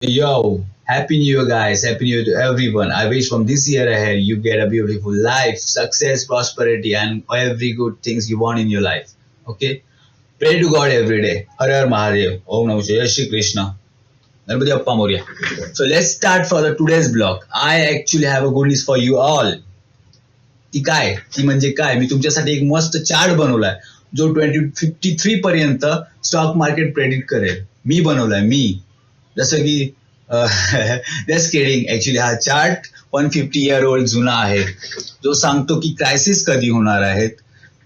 Yo, Happy New Year, guys. Happy New Year to everyone. I wish from this year ahead you get a beautiful life, success, prosperity, and every good things you want in your life. Okay? Pray to God every day. Har Har Mahadev. Om Namo Shivaya. Shri Krishna. Ganpati Bappa Moria. So let's start for the today's blog. I actually have a good news for you all. ती काय ती म्हणजे काय मी तुमच्यासाठी एक मस्त chart बनवलाय जो 2053 पर्यंत स्टॉक मार्केट प्रेडिक्ट करेल. मी बनवलाय मी. जसं की जस्ट किडिंग. ऍक्च्युली हा चार्ट 150 ओल्ड जुना आहे जो सांगतो की क्रायसिस कधी होणार आहेत,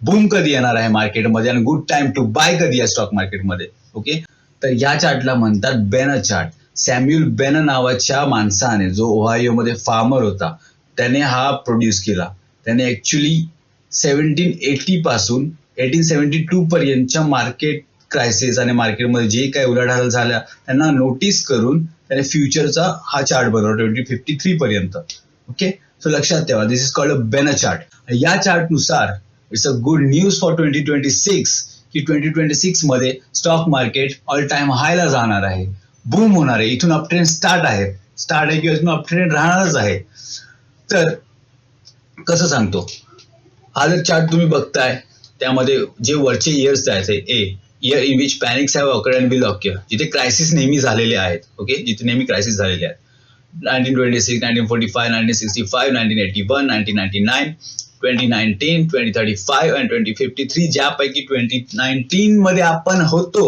बूम कधी येणार आहे मार्केटमध्ये आणि गुड टाइम टू बाय कधी आहे स्टॉक मार्केटमध्ये. ओके, तर या चार्टला म्हणतात बेन चार्ट. सॅम्युअल बेन नावाच्या माणसाने जो ओहायोमध्ये फार्मर होता त्याने हा प्रोड्यूस केला. त्याने ऍक्च्युली 1780 पासून 1872 पर्यंतच्या मार्केट क्रायसिस आणि मार्केटमध्ये जे काही उलाढाल झाल्या त्यांना नोटीस करून त्याने फ्युचरचा हा चार्ट बनवला 2053 पर्यंत. ओके, सो लक्षात ठेवा, this is called a Benner chart. या चार्टनुसार it's a good news for 2026 की 2026 मध्ये स्टॉक मार्केट ऑल टाइम हायला जाणार आहे, बूम होणार आहे, इथून अपट्रेंड स्टार्ट आहे किंवा इथून अपट्रेंड राहणारच आहे. तर कसं सांगतो, हा जर चार्ट तुम्ही बघताय त्यामध्ये जे वरचे इयर्स आहेत year in which panics have occurred and will occur, जिथे क्रायसिस नेहमी झालेले आहेत. ओके, जिथे नेहमी क्रायसिस झालेले आहेत. 1926, 1945, 1965, 1981, 1999, 2019, 2035 आणि 2053, ज्यापैकी 2019 मध्ये आपण होतो.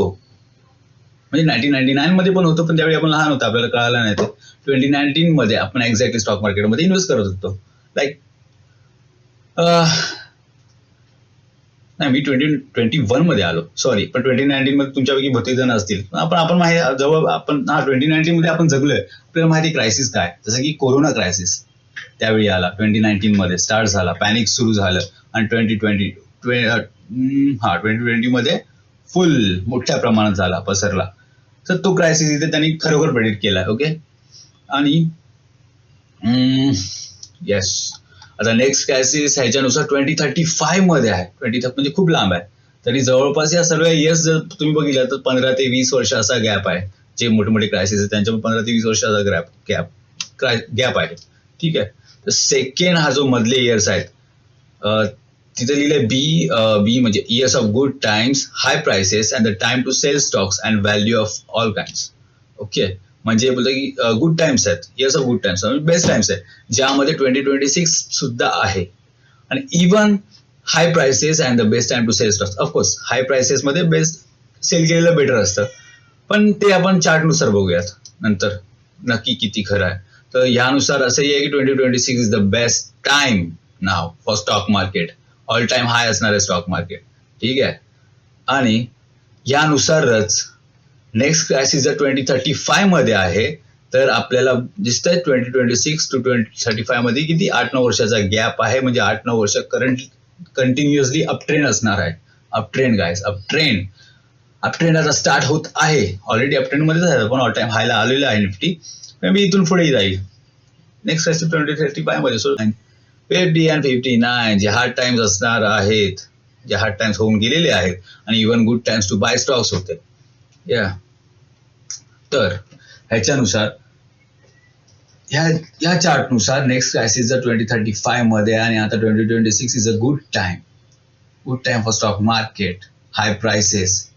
म्हणजे 1999 मध्ये पण होतो, पण त्यावेळी आपण लहान होतो, आपल्याला कळालं नाही. ते 2019 मध्ये आपण एक्झॅक्टली स्टॉक मार्केटमध्ये इन्व्हेस्ट करत होतो. लाईक नाही, मी 2021 मध्ये आलो, सॉरी. पण 2019 मध्ये तुमच्यापैकी बहुतेक जण असतील. आपण माहिती जवळ आपण 2019 मध्ये आपण जगलोय. आपल्याला माहिती क्रायसिस काय, जसं की कोरोना क्रायसिस त्यावेळी आला, 2019 मध्ये स्टार्ट झाला, पॅनिक सुरू झालं आणि 2020 मध्ये फुल मोठ्या प्रमाणात झाला, पसरला. तर तो क्रायसिस इथे त्यांनी खरोखर प्रेडिक्ट केलाय. ओके, आणि येस, आता नेक्स्ट क्रायसिस ह्याच्यानुसार 2035 मध्ये आहे. म्हणजे खूप लांब आहे. तरी जवळपास या सर्व इयर्स जर तुम्ही बघितलं तर 15 ते 20 वर्ष असा गॅप आहे. जे मोठे मोठे क्रायसिस आहेत त्यांच्या 15 ते 20 वर्षाचा गॅप आहे. ठीक आहे. तर सेकंड हा जो मधले इयर्स आहेत, तिथे लिहिलंय बी म्हणजे years of good times, high prices and the time to sell stocks and value of all kinds. Okay, म्हणजे बोलतो की गुड टाइम्स आहेत, years of good times, best times आहे, ज्यामध्ये 2026 सुद्धा आहे. आणि even high prices and the best time to sell stocks. Of course high prices मध्ये बेस्ट सेल केलेलं बेटर असतं, पण ते आपण चार्टनुसार बघूयात नंतर नक्की किती खरं आहे. तर यानुसार असंही आहे की 2026 is the best time now for stock market. All time high असणार आहे स्टॉक मार्केट. ठीक आहे. आणि यानुसारच नेक्स्ट क्रायसिस जर 2035 मध्ये आहे तर आपल्याला दिसतंय 2026 टू 2035 मध्ये किती 8-9 वर्षाचा गॅप आहे. म्हणजे 8-9 वर्ष कंटिन्युअसली अपट्रेंड असणार आहे. अपट्रेंड गायस, अपट्रेंड आता स्टार्ट होत आहे. ऑलरेडी अपट्रेंड मध्ये आहे, पण ऑल टाइम हायला आलेला आहे निफ्टी. मी इथून पुढे जाईल नेक्स्ट क्रायसिस 2035 मध्ये. सो 50 आणि 59 जे हार्ड टाइम्स असणार आहेत, जे हार्ड टाइम्स होऊन गेलेले आहेत, आणि even good times to buy stocks होते. या तर ह्याच्यानुसार या चार्टनुसार नेक्स्ट क्रायसिस जर 2035 मध्ये आणि आता 2026 is a good time for stock market, high prices.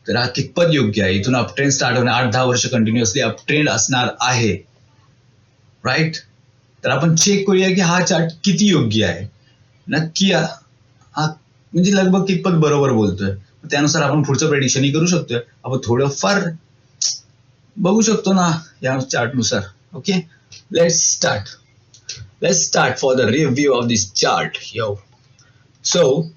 तर हा कितपत योग्य आहे? इथून अपट्रेंड स्टार्ट होणे, 8-10 वर्ष कंटिन्युअसली अपट्रेंड असणार आहे, राईट. तर आपण चेक करूया की हा चार्ट किती योग्य आहे. नक्की हा म्हणजे लगभग कितपत बरोबर बोलतोय. त्यानुसार आपण पुढचं प्रेडिक्शनही करू शकतोय. आपण थोडंफार बघू शकतो ना या चार्टनुसार. Okay, let's start for the review of this chart. Yo, so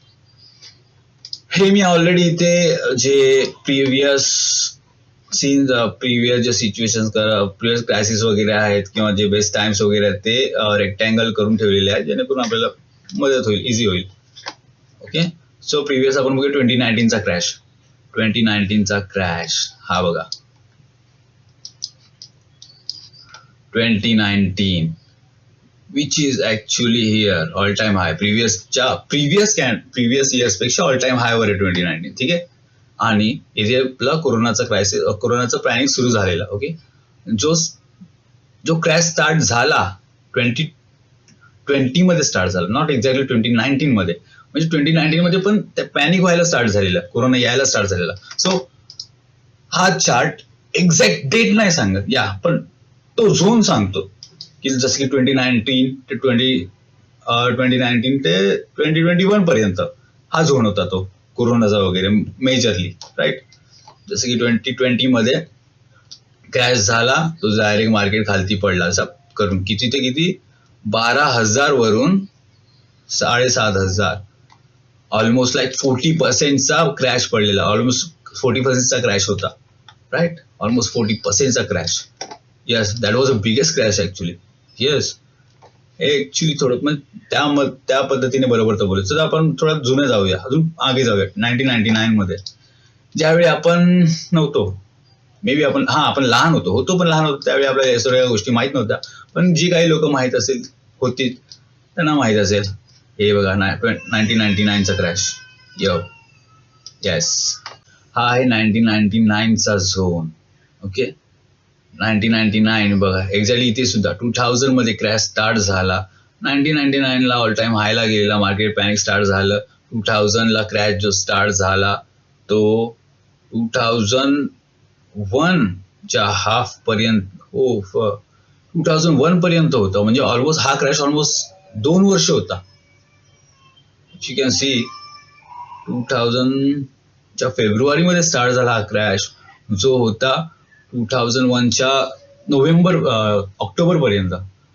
हे मी ऑलरेडी इथे जे प्रिव्हियस जे सिच्युएशन, प्रिव्हियस क्रायसिस वगैरे आहेत किंवा जे बेस्ट टाइम्स वगैरे आहेत ते रेक्टँगल करून ठेवलेले आहेत, जेणेकरून आपल्याला मदत होईल, इझी होईल. ओके, सो प्रिव्हियस आपण बघूया 2019चा क्रॅश. 2019चा क्रॅश हा बघा, 2019 which is actually here all time high. previous years पेक्षा ऑल टाइम हाय वर आहे 2019. ठीक आहे. आणि इथे आपला कोरोनाचा पॅनिक सुरू झालेला. ओके, जो क्रॅश स्टार्ट झाला 2020 मध्ये स्टार्ट झाला, नॉट एक्झॅक्टली 2019 मध्ये, म्हणजे 2019 मध्ये पण पॅनिक व्हायला स्टार्ट झालेला, कोरोना यायला स्टार्ट झालेला. सो हा चार्ट एक्झॅक्ट डेट नाही सांगत या, पण तो झोन सांगतो की जसं की 2019 ते 2021 पर्यंत हा झोन होता तो कोरोनाचा वगैरे मेजरली, राईट. जसं की 2020 मध्ये क्रॅश झाला, तो डायरेक्ट मार्केट खालती पडला करून किती ते किती 12,000 वरून 7,500, ऑलमोस्ट लाईक 40%चा क्रॅश पडलेला, ऑलमोस्ट 40%चा क्रॅश होता, राईट. ऑलमोस्ट 40%चा crash. Yes, that was a biggest crash actually. Yes, हे ऍक्च्युली थोडं म्हणजे त्या पद्धतीने बरोबर तर बोलू. तर आपण थोडं जुने जाऊया, अजून आगे जाऊया. 1999 मध्ये ज्यावेळी आपण नव्हतो, मे बी आपण लहान होतो पण लहान होतो त्यावेळी आपल्याला या सगळ्या गोष्टी माहित नव्हत्या, पण जी काही लोक माहित असेल होती त्यांना माहित असेल. हे बघा 1999चा क्रॅश. येस, हा आहे 1999चा झोन. ओके, 1999 बघा एक्झॅक्टली इथे सुद्धा 2000 मध्ये क्रॅश स्टार्ट झाला, 1999 ला ऑल टाइम हायला गेलेला, मार्केट पॅनिक स्टार्ट झालं. 2000 ला क्रॅश जो स्टार्ट झाला तो 2001 च्या हाफ पर्यंत, 2001 पर्यंत होता, म्हणजे ऑलमोस्ट हा क्रॅश ऑलमोस्ट 2 वर्ष होता. यू कॅन सी 2000 च्या फेब्रुवारी मध्ये स्टार्ट झाला हा क्रॅश, जो होता 2001च्या ऑक्टोबर पर्यंत,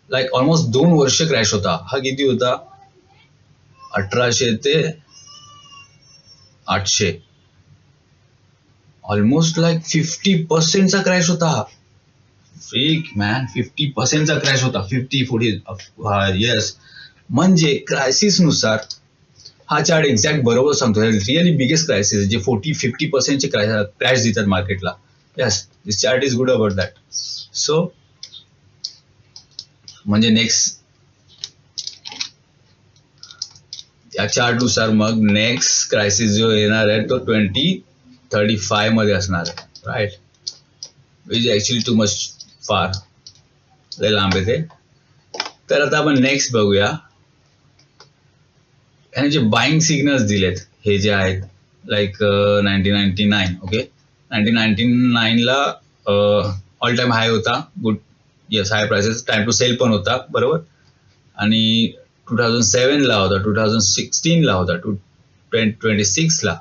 लाईक ऑलमोस्ट 2 वर्ष क्रॅश होता. हा किती होता? 1800 ते 800, ऑलमोस्ट लाईक 50%चा क्रॅश होता हा. फ्रीक मॅन, 50%चा क्रॅश होता. 50-40. येस, म्हणजे क्रायसिस नुसार हा चार्ट एक्झॅक्ट बरोबर सांगतो. रिअली बिगेस्ट क्रायसिस जे 40-50%चे क्रॅश देतात मार्केटला. Yes, this chart is good about that. So म्हणजे नेक्स्ट या चार्ट नुसार मग नेक्स्ट क्रायसिस जो येणार आहे तो 2035 मध्ये असणार आहे, right. Which actually too much फार, लय लांब आहे ते. तर आता आपण नेक्स्ट बघूया. याने जे बाईंग सिग्नल्स दिलेत हे जे आहेत, लाईक 1999. ओके, 1999 ला ऑल टाइम हाय होता. Good, yes, high prices, time to sell पण होता, बरोबर. आणि 2007 ला होता, 2016 ला होता, 2026 ला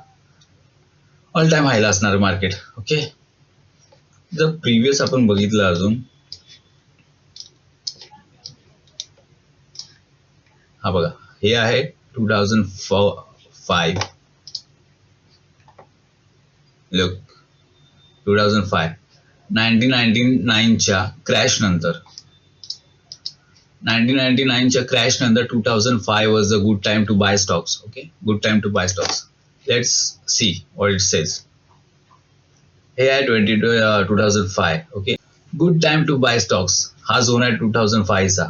ऑल टाइम हायला असणार मार्केट. ओके, जर प्रिव्हियस आपण बघितलं अजून, हा बघा, हे आहे 2005. लुक, 2005 1999च्या क्रॅश नंतर, 1999च्या क्रॅश नंतर 2005 was a good time to buy stocks. Okay, good time to buy stocks. Let's see what it says. हे आहे 2005. Okay, good time to buy stocks हा झोन आहे 2005 चा.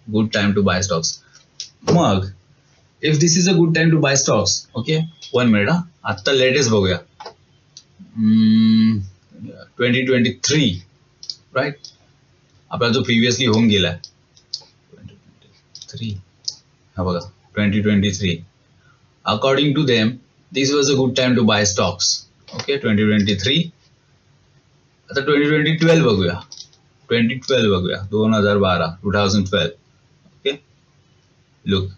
Good time to buy stocks. मग if this is a good time to buy stocks, okay, 1 minute हा, आता latest बघूया. 2023, right, आपला जो प्रिव्हियसली होऊन गेलाय 2023, हा बघा 2023. According to them this was a good time to buy stocks. Okay, 2023. आता 2012 बघूया. 2012. ओके, लुक,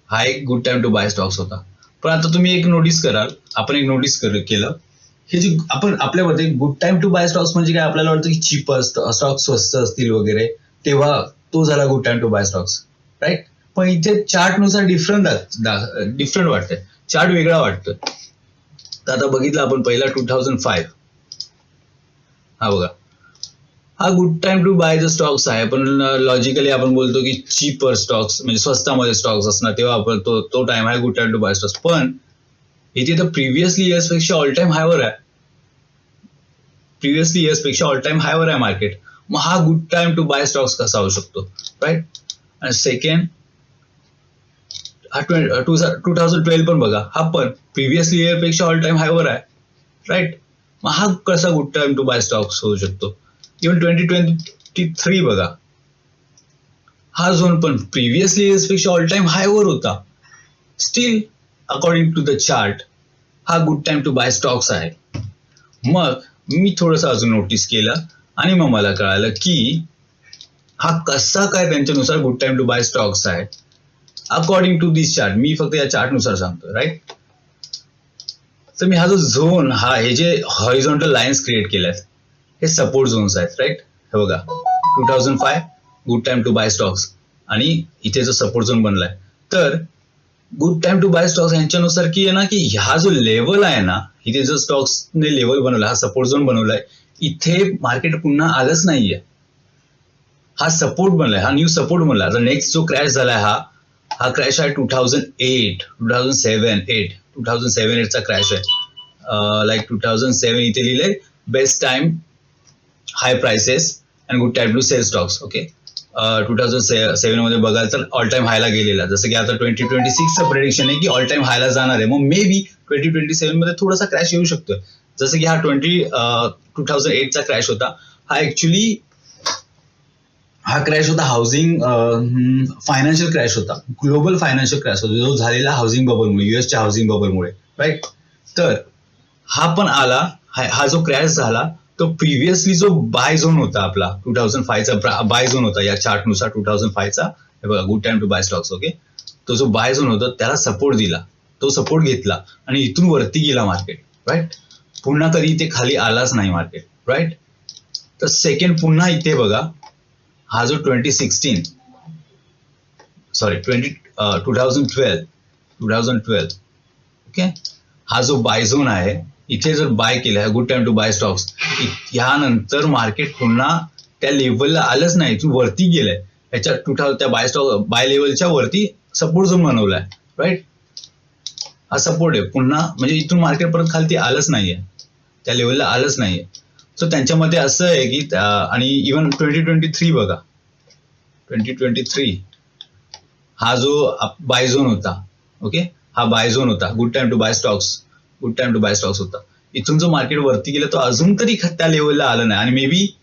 हा एक good time to buy stocks होता. पण आता तुम्ही एक नोटीस कराल, आपण एक नोटीस केलं, हे जे आपण आपल्यामध्ये good time to buy stocks म्हणजे काय, आपल्याला वाटतं की चीप स्टॉक स्वस्त असतील वगैरे, तेव्हा तो झाला good time to buy stocks, right. पण इथे चार्ट नुसार डिफरंट वाटतंय, चार्ट वेगळा वाटतोय. तर आता बघितलं आपण पहिला 2005, हा बघा, हा good time to buy the stocks आहे. पण लॉजिकली आपण बोलतो की चीपर स्टॉक्स म्हणजे स्वस्तामध्ये स्टॉक्स असणार, तेव्हा आपण तो टाइम आहे good time to buy stocks. पण इथे तर प्रिव्हियसली इयर्स पेक्षा ऑल टाइम हायवर आहे. मार्केट. मग हा good time to buy stocks कसा होऊ शकतो, राईट. आणि सेकंड, हा 2012 पण बघा, हा पण प्रिव्हियसली इयर पेक्षा ऑल टाइम हायवर आहे, राईट. मग हा कसा good time to buy stocks होऊ शकतो. इव्हन 2023 बघा, हा झोन पण प्रिव्हियसली पेक्षा ऑल टाइम हायवर होता. Still according to the chart हा good time to buy stocks आहे. मग मी थोडंसं अजून नोटीस केलं आणि मग मला कळालं की हा कसा काय त्यांच्यानुसार good time to buy stocks आहे अकॉर्डिंग टू दिस चार्ट. मी फक्त या चार्टनुसार सांगतो, राईट. तर मी हा जो झोन, हे जे हॉरिझॉन्टल लाईन्स क्रिएट केल्यात हे सपोर्ट झोन्स आहेत, राईट. हे बघा 2005 good time to buy stocks आणि इथे जो सपोर्ट झोन बनलाय. तर good time to buy stocks यांच्यानुसार की आहे ना, की हा जो लेवल आहे ना, इथे जो स्टॉक्सने लेवल बनवला, हा सपोर्ट झोन बनवलाय, इथे मार्केट पुन्हा आलंच नाहीये. हा सपोर्ट बनलाय, हा न्यू सपोर्ट बनला. तर नेक्स्ट जो क्रॅश झालाय हा क्रॅश आहे 2007-8 चा क्रॅश आहे. लाईक 2007 इथे लिहिलंय best time high prices and good time to sell stocks. Okay, 2007 मध्ये बघाल तर ऑल टाइम हायला गेलेला. जसं की आता 2026चं प्रेडिक्शन आहे की ऑल टाइम हायला जाणार आहे. मग मे बी 2027 मध्ये थोडासा क्रॅश येऊ शकतोय. जसं की हा 2008चा क्रॅश होता. हा क्रॅश होता हाऊसिंग फायनान्शियल क्रॅश होता, ग्लोबल फायनान्शियल क्रॅश होता, जो झालेला हाऊसिंग बबलमुळे, युएसच्या हाऊसिंग बबलमुळे, राईट. तर हा पण आला, हा जो क्रॅश झाला तो प्रिव्हियसली जो बाय झोन होता आपला 2005चा बाय झोन होता या चार्टनुसार 2005चा. हे बघा good time to buy stocks. Okay, तो जो बाय झोन होता त्याला सपोर्ट दिला, तो सपोर्ट घेतला आणि इथून वरती गेला मार्केट, राईट. पुन्हा कधी इथे खाली आलाच नाही मार्केट, राईट. तर सेकंड पुन्हा इथे बघा, हा जो 2012 ओके, हा जो बाय झोन आहे, इथे जर बाय केला good time to buy stocks, ह्यानंतर मार्केट पुन्हा त्या लेवलला आलंच नाही, इथून वरती गेलंय. याच्या त्या बाय लेवलच्या वरती सपोर्ट झोन बनवलाय, राईट. हा सपोर्ट आहे पुन्हा, म्हणजे इथून मार्केट परत खालती आलंच नाहीये, त्या लेवलला आलंच नाहीये. सो त्यांच्यामध्ये असं आहे की, आणि इव्हन 2023 बघा, 2023 हा जो बाय झोन होता, ओके, हा बाय झोन होता, good time to buy stocks होता. इथून जो मार्केट वरती गेला तो अजून तरी त्या लेवलला आलं नाही. आणि मे बी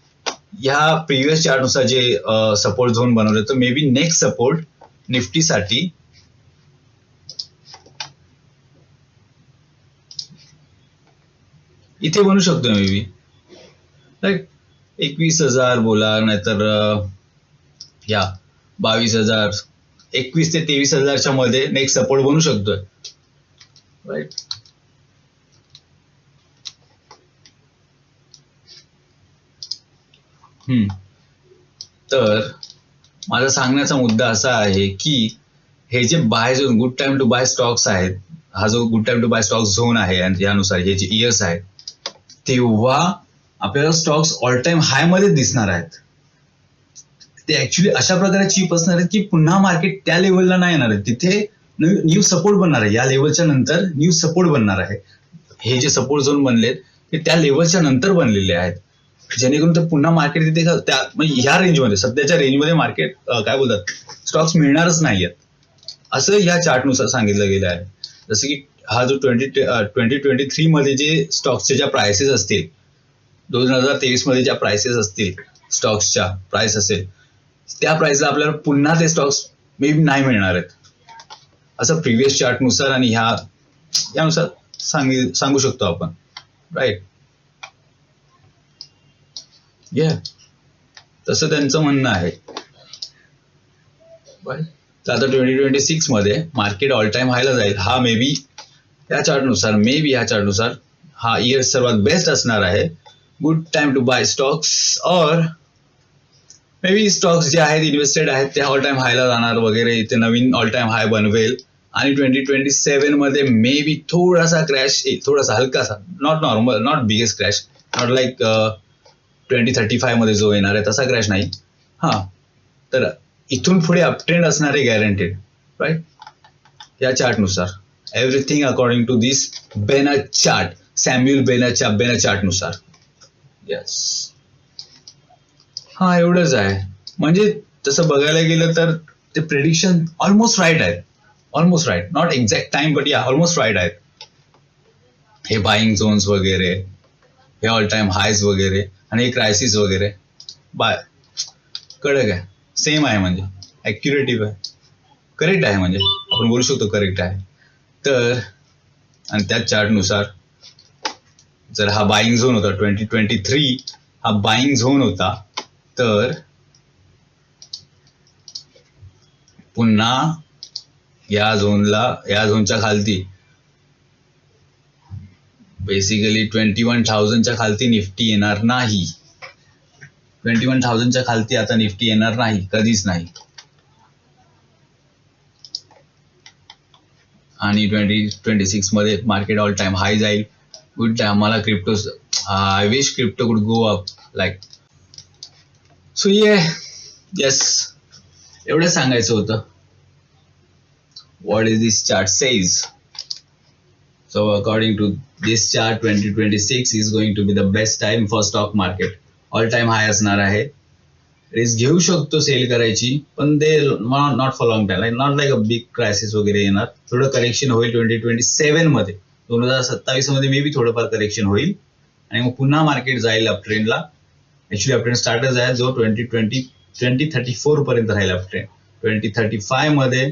ह्या प्रिव्हियस चार्टनुसार जे सपोर्ट झोन बनवले, तर मे बी नेक्स्ट सपोर्ट निफ्टीसाठी इथे बनू शकतो, मे बी लाईक 21,000 बोला, नाहीतर या 22,000, 21 ते 23,000च्या मध्ये नेक्स्ट सपोर्ट बनू शकतोय, राईट. तर माझा सांगण्याचा मुद्दा असा आहे की हे जे buy zone good time to buy stocks आहेत, हा जो good time to buy stocks zone आहे आणि यानुसार हे जे इयर्स आहेत, तेव्हा आपल्याला स्टॉक्स ऑल टाइम हाय मध्ये दिसणार आहेत. ते ऍक्च्युली अशा प्रकारे चीप असणार आहेत की पुन्हा मार्केट त्या लेवलला नाही येणार आहे. तिथे न्यू सपोर्ट बनणार आहे, या लेवलच्या नंतर न्यू सपोर्ट बनणार आहे. हे जे सपोर्ट झोन बनलेत ते त्या लेवलच्या नंतर बनलेले आहेत, जेणेकरून ते पुन्हा मार्केट तिथे म्हणजे ह्या रेंजमध्ये, सध्याच्या रेंजमध्ये मार्केट काय बोलतात, स्टॉक्स मिळणारच नाहीयेत, असं या चार्टनुसार सांगितलं गेलं आहे. जसं की हा जो 2023 मध्ये जे स्टॉक्सच्या ज्या प्राइसेस असतील, 2023 मध्ये ज्या प्राइसेस असतील, स्टॉक्सच्या प्राइस असेल, त्या प्राइसला आपल्याला पुन्हा ते स्टॉक्स मे बी नाही मिळणार आहेत, असं प्रिव्हियस चार्टनुसार आणि यानुसार सांगू शकतो आपण, राईट. तसं त्यांचं म्हणणं आहे. तर आता 2026 मध्ये मार्केट ऑल टाइम हायला जाईल. हा मे बी या चार्टनुसार हा इयर सर्वात बेस्ट असणार आहे. Good time to buy stocks, और मे बी स्टॉक्स जे आहेत इन्व्हेस्टेड आहेत ते ऑल टाइम हायला जाणार वगैरे, इथे नवीन ऑल टाइम हाय बनवेल. आणि 2027 मध्ये मे बी थोडासा क्रॅश येईल, थोडासा हलकासा, not normal, not biggest crash, not like 2035 मध्ये जो येणार आहे तसा क्रॅश नाही. तर इथून पुढे अपट्रेंड असणार आहे गॅरंटेड, राईट. या चार्टनुसार everything according to this Benner chart, Samuel Benner चार्टनुसार. येस, एवढंच आहे. म्हणजे तसं बघायला गेलं तर ते प्रेडिक्शन ऑलमोस्ट राईट आहेत, almost right, not exact time but yeah almost right आहेत. हे बाईंग झोन्स वगैरे, हे ऑल टाइम हायज वगैरे आणि हे क्रायसिस वगैरे, बाय कडक आहे, सेम आहे म्हणजे ॲक्युरेटिव्ह आहे, करेक्ट आहे म्हणजे आपण बोलू शकतो करेक्ट आहे. तर आणि त्याच चार्टनुसार जर हा बाईंग झोन होता 2023, हा बाईंग झोन होता, तर पुन्हा या झोनच्या खालती बेसिकली 21,000च्या खालती निफ्टी येणार नाही. 21,000च्या खालती आता निफ्टी येणार नाही, कधीच नाही. आणि 2026 मध्ये मार्केट ऑल टाइम हाय जाईल. Good time. मला crypto, I wish crypto could go up like so. Yes, एवढं सांगायचं होतं. What is this chart says? So according to this chart, 2026 is going to be the best time for stock market. All time high असणार आहे. Risk घेऊ शकतो sale करायची, पण ते not for long time, not like a big crisis वगैरे येणार. थोडं करेक्शन होईल 2027 मध्ये, 2027 मध्ये मे बी थोडंफार करेक्शन होईल आणि मग पुन्हा मार्केट जाईल अप ट्रेंडला. ऍक्च्युली अप ट्रेंड स्टार्टच आहे, जो 2034 पर्यंत राहील अप ट्रेंड. 2035 मध्ये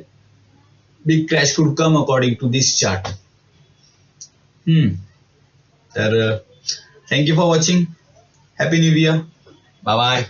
big crash could come according to this chart. तर thank you for watching. Happy new year. Bye bye.